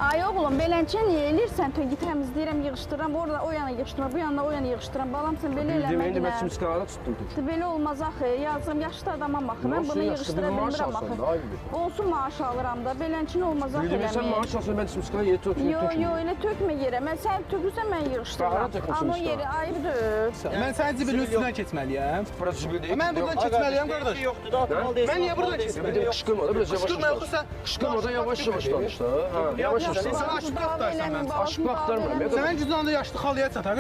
Ay oğlum, beləncə niyə elirsən? Git təmizləyirəm, yığışdıram, orada o yana yığışdıram, bu yana o yana yığışdıram. Balam, sən belə eləməklə. Mən simskanada tutdum. Belə olmaz axı, yazdım, yaşlı adama baxın. Mən bunu yığışdıra bilmirəm axı. Olsun, maaş alıram da, beləncə olmaz axı eləmək. Sən maaş alsan, mən simskana yeri tökməyim. Yox, elə tökmə yerə. Mən sən tökürsən, mən yığışdıram. Amma yeri ayıbdır. Mən sənin zibilin üstündən keçməliyəm. Burası zibil deyil. Mən buradan keçməliyəm, qardaş. Mən niyə buradan keçməliyəm? Qışqırma da, biraz yavaş danış. Qışqırma da, yavaş danış da. Yavaş danış. Sən aşıq axtarsan mən. Aşıq axtarmıram. Sənin gücündə yaşlı xalıya çatar.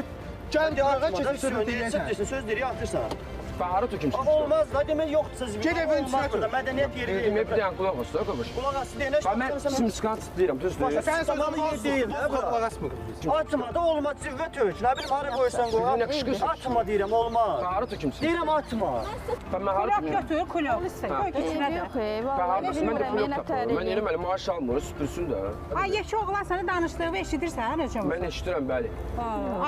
Gəl burağa keçib sürüb deyirsən. Söz deyir, atırsan. Baharı tökümsün. Olmaz da, demək yoxdursa zibil. Ged evin içinə tut. Mədəniyyət yeri deyil. Bir dənə qulaq olsun, qardaş. Qulaq ası deyil. Mən simskanı tutduram, düz deyil. Sən sözün yer deyil. qulaq asmır. Atma da olmaz, zivvə tök. Nə bilim, harı qoysan qoy. Atma deyirəm, olmaz. Baharı tökümsün. Deyirəm, atma. Ben harı tökümsün. Götür, kulak. Yox, Baharı vallahi tökümsün, mən də bilmirəm, kulak yenə tapıram. Mən tərəli. eləməli, maaş almır, süpürsün də. Ay, yeşil oğlan səni danışdığını eşidirsən, necə olsun? Mən eşidirəm, bəli.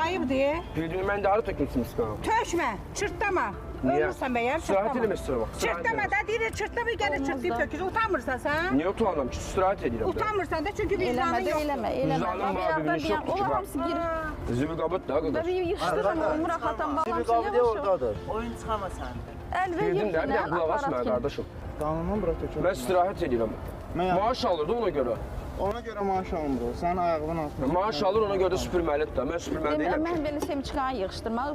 Ayıbdır. Bildiğini mən də harı töküm simskanı. Tökmə, çırtlama. Ölürsən bəyər, İstirahət çırtlama. eləmək istəyirəm. Çırtlama da deyir, çırtlama gəlir çırtlayıb tökür. Utanmırsan sən? Niyə utanıram ki, istirahət edirəm. Utanmırsan da çünki Eləmə vicdanın də, yoxdur. eləmə. Vicdanın var, bir iş yoxdur ki, Onlar var. hamısı girir. Zibil qabıt da, Da qardaş. bir yığışdırın, olmur axatan balam. Zibil qabı deyə oradadır. Oyun çıxama səndə. Əl və Bildim də, bir yığışdırın, dənə qulaq asma, aparat kimi. qardaşım. Qanundan bura tökür. Mən istirahət edirəm. Maaş alırdı ona görə. Ona görə maaş almır. Sənin ayağının altında. Maaş alır, ona görə də süpürməlidir də. Mən süpürməli deyiləm ki. Mən belə semçikanı yığışdırmaq,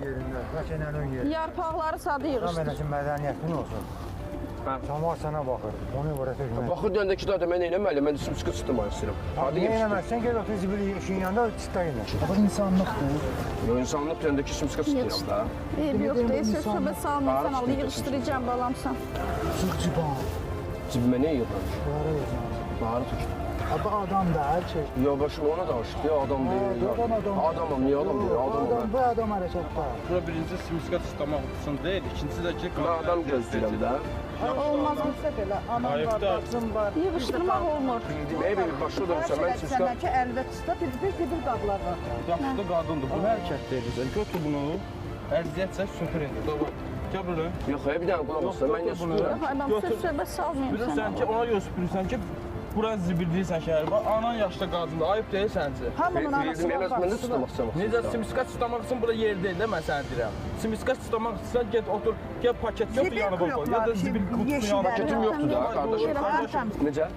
Yerində, makinənin yerində. yarpaqları sadə yığışdır. Mənəcə mədəniyyətin olsun. Hə. Cəmaat sənə baxır. Onu görə tökmək. Baxır deyəndə ki, da mən eləməli, mən də simsika tutmaq istəyirəm. Hadi Niyə gəlmişdim. eləməzsən? Gəl otur zibili işin yanında çıtayınla. Bu insanlıqdır. Yo, insanlıq deyəndə ki, simsika tuturam da. Yoxdur, söz söhbət salmıyorsan, al, yığışdıracağım balamsan. Çıqcıban. Cibimə nə yığıram? Şuara yazmaz. Baharı tut. Abi adam da her şey. Ya başım ona danışdı ya, adam deyil ya. Adamım, niyə adam deyil, adamım. Bu adam hərəkətdə. Bura birinci simsika tutmaq üçün deyil, ikincisi də ki, Mən adam gözləyirəm də. Olmaz, belə anam var, bacım var. yığışdırmaq olmur. Bildim, bir başa durmuşam, mən simsika... Sənəki əldə çıxsa bir qablar var. Yaxşı qadındır, bu hərəkət deyirsən. Götür bunu, əziyyət çək, süpür indi. Baba, gəl buraya. Yox, bir dənə qulaq olsa, mən niyə süpürəm? Adam söz söhbət salmıyorsan. Bilirsən ki, ona görə süpürürsən ki, bura zibildirsən şəhər. Bax, anan yaşda qadındır, ayıb deyil səncə. Hamının anası Bildim, var, mən də bacısı var. tutmaq istəmək. Necə simsika tutmaq üçün bura yer deyil də mən sənə deyirəm. Simsika tutmaq istəsən get otur, gəl paket götür yanına qoy. Ya da zibil qutusu yanına Paketim yoxdur da, qardaşım. Necə?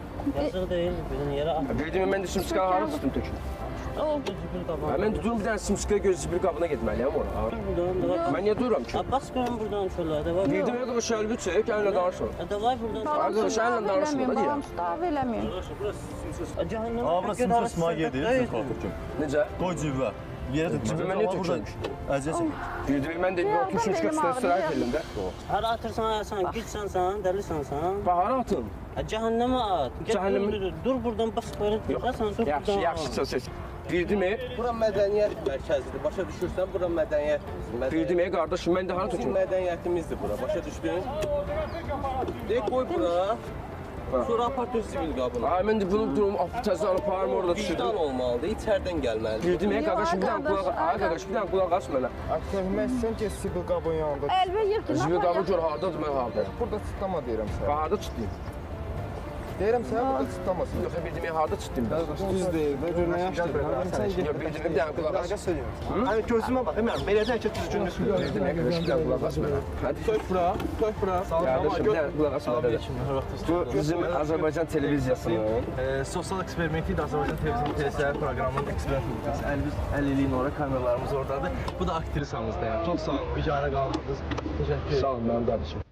Yazıq deyil, bizim yerə at. Bildim, mən də simsikanı harı tutum tök. Mən də durum bir dənə simsikaya göz zibil qabına getməliyəm ora. Mən niyə dururam ki? Bas görüm buradan çölə, davay. Bildim, ya şəlbi çək, əlinlə danışma. Davay buradan. Arkadaş, əlinlə danışma da deyirəm. Balam dav eləmir. Cəhənnəm. Abla simsiz sınava gedir, qalxır. Necə? Qoy cibə. Yerə tut. Cibimə niyə tökülmüş? Əziyyət çək. Bildim, mən də otur simsika tutub istirahət edirəm də. Hara atırsan, ayarsan, gitsən sən, dəlisən sən. Bahara atın. Cəhənnəmə at. Cəhənnəmə- Dur buradan bas böyle. Sən dur Yaxşı, buradan. yaxşı, söz. Bildim, Bura mədəniyyət mərkəzidir. Başa düşürsən, bura mədəniyyət. bildim, qardaşım, mən də hara Bizim töküm? mədəniyyətimizdir bura. Başa düşdün? De qoy bura. Sonra apart öz zibil qabına. Ay, mən də bunu durum təzə alıb aparım orada düşürdüm. Vicdan olmalıdır, içərdən gəlməlidir. Bildim, qardaşım, bir dənə qardaş, qulaq, ay qardaş, bir dənə qulaq as mənə. Sevməzsən ki, zibil qabın yanında. Əl və yığ ki, Zibil qabı gör hardadır, mən harda. Burada çıtlama deyirəm sənə. Baharda tutdum. Deyirəm sənə burada çıtlamasın. Yox, bildim, harda tutdum. Düz deyil, də gör nə yaşdır. Yox, bildim, bir dənə qulaq as. Hani gözümə bax, mən belə hərəkət düzgün Bildim, qardaş, bir dənə qulaq as mənə. Hadi. Tök bura, tök bura. Qardaşım, bir dənə qulaq as mənə. Bu bizim Azərbaycan televiziyasının Sosial eksperimenti Azərbaycan televizyon televizyon proqramının eksperimenti. Əl eləyin ora, kameralarımız oradadır. Bu da aktrisamızdır. Yəni çox sağ olun, biganə qalmadınız. Təşəkkür edirəm. Sağ olun, mənim qardaşım.